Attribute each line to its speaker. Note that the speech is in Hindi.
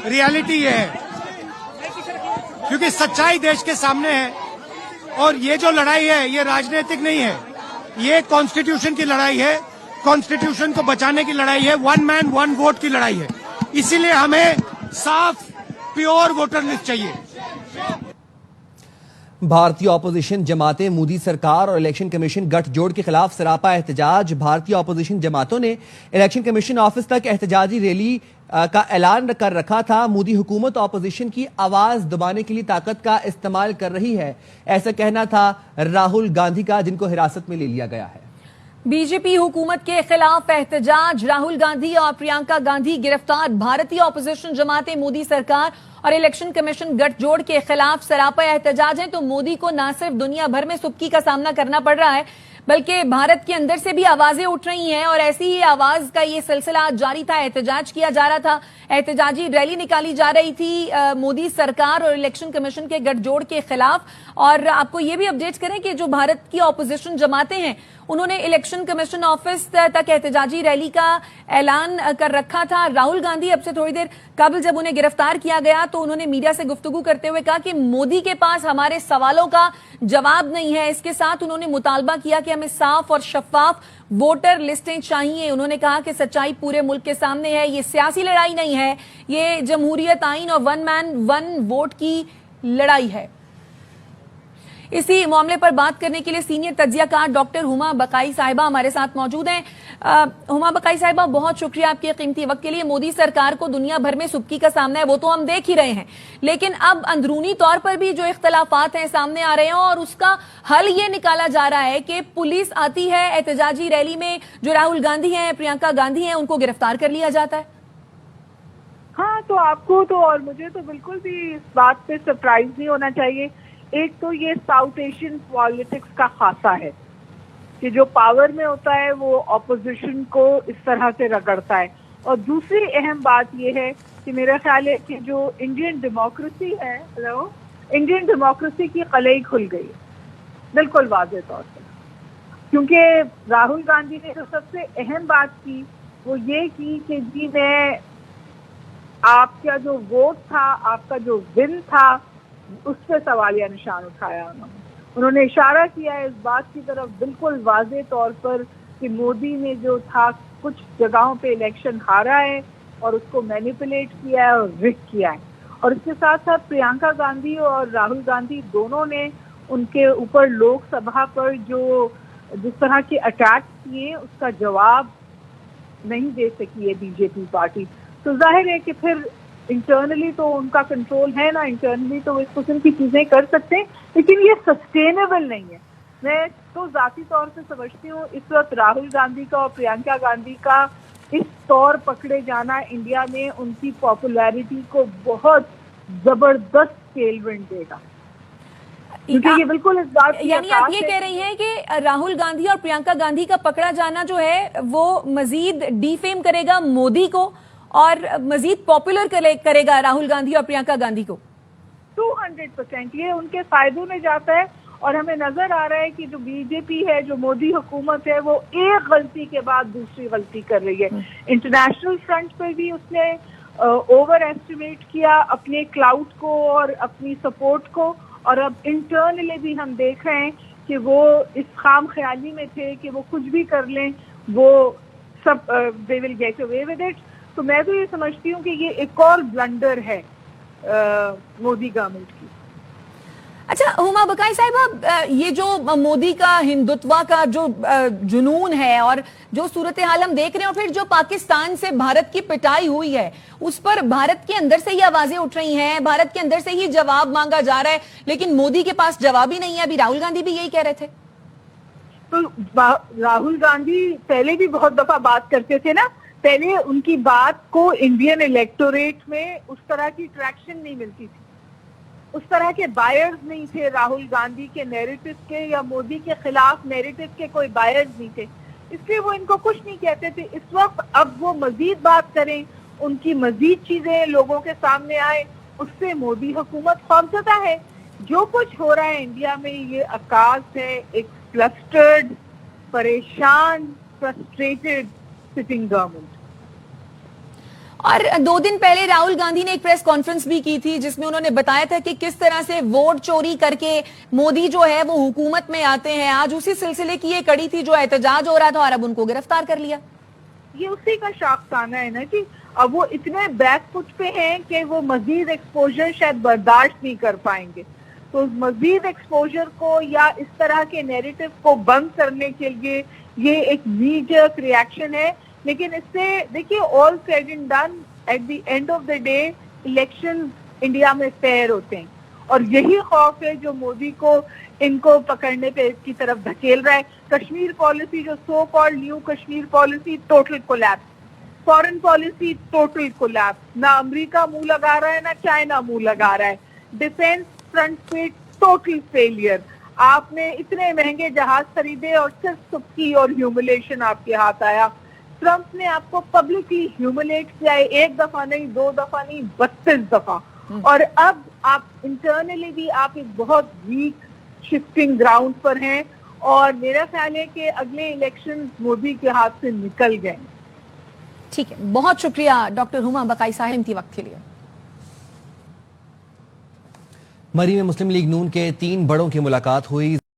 Speaker 1: रियलिटी ये है, क्योंकि सच्चाई देश के सामने है और ये जो लड़ाई है ये राजनीतिक नहीं है, ये कॉन्स्टिट्यूशन की लड़ाई है, कॉन्स्टिट्यूशन को बचाने की लड़ाई है, वन मैन वन वोट की लड़ाई है। इसीलिए हमें साफ प्योर वोटर लिस्ट चाहिए।
Speaker 2: भारतीय ऑपोजिशन जमातें मोदी सरकार और इलेक्शन कमीशन गठजोड़ के खिलाफ सरापा एहतजाज। भारतीय ऑपोजिशन जमातों ने इलेक्शन कमीशन ऑफिस तक एहतजाजी रैली का ऐलान कर रखा था। मोदी हुकूमत ऑपोजिशन की आवाज दबाने के लिए ताकत का इस्तेमाल कर रही है, ऐसा कहना था राहुल गांधी का, जिनको हिरासत में ले लिया गया है।
Speaker 3: बीजेपी हुकूमत के खिलाफ एहतजाज, राहुल गांधी और प्रियंका गांधी गिरफ्तार। भारतीय ऑपोजिशन जमातें मोदी सरकार और इलेक्शन कमीशन गठजोड़ के खिलाफ सरापा एहतजाज हैं। तो मोदी को न सिर्फ दुनिया भर में सुबकी का सामना करना पड़ रहा है, बल्कि भारत के अंदर से भी आवाजें उठ रही हैं और ऐसी ही आवाज का ये सिलसिला जारी था। एहतजाज किया जा रहा था, एहतजाजी रैली निकाली जा रही थी मोदी सरकार और इलेक्शन कमीशन के गठजोड़ के खिलाफ। और आपको ये भी अपडेट करें कि जो भारत की ऑपोजिशन जमातें हैं उन्होंने इलेक्शन कमीशन ऑफिस तक एहतजाजी रैली का ऐलान कर रखा था। राहुल गांधी अब से थोड़ी देर कबल जब उन्हें गिरफ्तार किया गया तो उन्होंने मीडिया से गुफ्तगू करते हुए कहा कि मोदी के पास हमारे सवालों का जवाब नहीं है। इसके साथ उन्होंने मुतालबा किया कि हमें साफ और शफाफ वोटर लिस्टें चाहिए। उन्होंने कहा कि सच्चाई पूरे मुल्क के सामने है, ये सियासी लड़ाई नहीं है, ये जमहूरियत आइन और वन मैन वन वोट की लड़ाई है। इसी मामले पर बात करने के लिए सीनियर तज्जियाकार डॉक्टर हुमा बकाई साहिबा हमारे साथ मौजूद हैं। हुमा बकाई साहिबा, बहुत शुक्रिया आपके कीमती वक्त के लिए। मोदी सरकार को दुनिया भर में सुबकी का सामना है, वो तो हम देख ही रहे हैं, लेकिन अब अंदरूनी तौर पर भी जो इख्तलाफात हैं सामने आ रहे हैं और उसका हल ये निकाला जा रहा है कि पुलिस आती है एहतजाजी रैली में, जो राहुल गांधी हैं, प्रियंका गांधी हैं, उनको गिरफ्तार कर लिया जाता है।
Speaker 4: हाँ, तो आपको तो और मुझे तो बिल्कुल भी इस बात पे सरप्राइज नहीं होना चाहिए। एक तो ये साउथ एशियन पॉलिटिक्स का खासा है कि जो पावर में होता है वो ऑपोजिशन को इस तरह से रगड़ता है। और दूसरी अहम बात ये है कि मेरा ख्याल है कि जो इंडियन डेमोक्रेसी है, इंडियन डेमोक्रेसी की कलई खुल गई बिल्कुल वाज़ेह तौर पर, क्योंकि राहुल गांधी ने जो सबसे अहम बात की वो ये की कि जी मैं आपका जो वोट था, आपका जो विन था, उस पर सवालिया निशान उठाया। उन्होंने इशारा किया है इस बात की तरफ बिल्कुल वाज़ेह तौर पर कि मोदी ने जो था कुछ जगहों पे इलेक्शन हारा है और उसको मैनिपुलेट किया है और रिग किया है। और इसके साथ साथ प्रियंका गांधी और राहुल गांधी दोनों ने उनके ऊपर लोकसभा पर जो जिस तरह के अटैक किए उसका जवाब नहीं दे सकी है बीजेपी पार्टी। तो जाहिर है कि फिर इंटरनली तो उनका कंट्रोल है ना, इंटरनली तो इस किस्म की चीजें कर सकते हैं, लेकिन ये सस्टेनेबल नहीं है। मैं तो जाती तौर से समझती हूँ इस वक्त राहुल गांधी का और प्रियंका गांधी का इस तौर पकड़े जाना इंडिया में उनकी पॉपुलैरिटी को बहुत जबरदस्त टेलविंड देगा, क्योंकि ये बिल्कुल इस बात
Speaker 3: यानी आप ये कह रही हैं कि राहुल गांधी और प्रियंका गांधी का पकड़ा जाना जो है वो मजीद डिफेम करेगा मोदी को और मजीद पॉपुलर करेगा राहुल गांधी और प्रियंका गांधी को।
Speaker 4: 200% ये उनके फायदे में जाता है। और हमें नजर आ रहा है कि जो बीजेपी है, जो मोदी हुकूमत है, वो एक गलती के बाद दूसरी गलती कर रही है। इंटरनेशनल फ्रंट पर भी उसने ओवर एस्टिमेट किया अपने क्लाउड को और अपनी सपोर्ट को, और अब इंटरनली भी हम देख रहे हैं कि वो इस खाम ख्याली में थे कि वो कुछ भी कर लें, वो सब they will get away with it. तो मैं तो ये समझती हूँ कि ये एक और ब्लंडर है मोदी गवर्नमेंट की।
Speaker 3: अच्छा हुमा बकाई साहिबा, ये जो मोदी का हिंदुत्व का जो जुनून है और जो सूरत हाल हम देख रहे हैं, और फिर जो पाकिस्तान से भारत की पिटाई हुई है उस पर भारत के अंदर से ही आवाजें उठ रही हैं, भारत के अंदर से ही जवाब मांगा जा रहा है, लेकिन मोदी के पास जवाब ही नहीं है। अभी राहुल गांधी भी यही कह रहे थे।
Speaker 4: तो राहुल गांधी पहले भी बहुत दफा बात करते थे ना, पहले उनकी बात को इंडियन इलेक्टोरेट में उस तरह की ट्रैक्शन नहीं मिलती थी, उस तरह के बायर्स नहीं थे राहुल गांधी के नैरेटिव के या मोदी के खिलाफ नैरेटिव के कोई बायर्स नहीं थे, इसलिए वो इनको कुछ नहीं कहते थे। इस वक्त अब वो मजीद बात करें, उनकी मजीद चीजें लोगों के सामने आए, उससे मोदी हुकूमत खौफजदा है। जो कुछ हो रहा है इंडिया में ये अकास है एक फ्लस्टर्ड, परेशान, फ्रस्ट्रेटेड सिटिंग गवर्नमेंट।
Speaker 3: और 2 दिन पहले राहुल गांधी ने एक प्रेस कॉन्फ्रेंस भी की थी जिसमें उन्होंने बताया था कि किस तरह से वोट चोरी करके मोदी जो है वो हुकूमत में आते हैं। आज उसी सिलसिले की ये कड़ी थी जो एहतजाज हो रहा था और अब उनको गिरफ्तार कर लिया।
Speaker 4: ये उसी का शाखसाना है ना कि अब वो इतने बैकफुट पे हैं कि वो मजीद एक्सपोजर शायद बर्दाश्त नहीं कर पाएंगे। तो मजीद एक्सपोजर को या इस तरह के नैरेटिव को बंद करने के लिए ये एक नीजर्क रिएक्शन है। लेकिन इससे देखिए, all said and done, at the end of the day election India में फेयर होते हैं और यही खौफ है जो मोदी को इनको पकड़ने पे की तरफ धकेल रहा है। कश्मीर पॉलिसी जो so called new Kashmir policy, total collapse. Foreign policy total collapse. ना अमेरिका मुंह लगा रहा है ना चाइना मुंह लगा रहा है। डिफेंस फ्रंट पे टोटल फेलियर। आपने इतने महंगे जहाज खरीदे और सिर्फ सुक्की और ह्यूमिलेशन आपके हाथ आया। ट्रंप ने आपको पब्लिकली ह्यूमिलेट किया है, 1 दफा नहीं, 2 दफा नहीं, 32 दफा। और अब आप इंटरनली भी आप एक बहुत वीक शिफ्टिंग ग्राउंड पर हैं और मेरा ख्याल है कि अगले इलेक्शन मोदी के हाथ से निकल गए।
Speaker 3: ठीक है, बहुत शुक्रिया डॉक्टर हुमा बकाई साहब कीमती वक्त के लिए।
Speaker 2: मरी में मुस्लिम लीग नून के 3 बड़ों की मुलाकात हुई।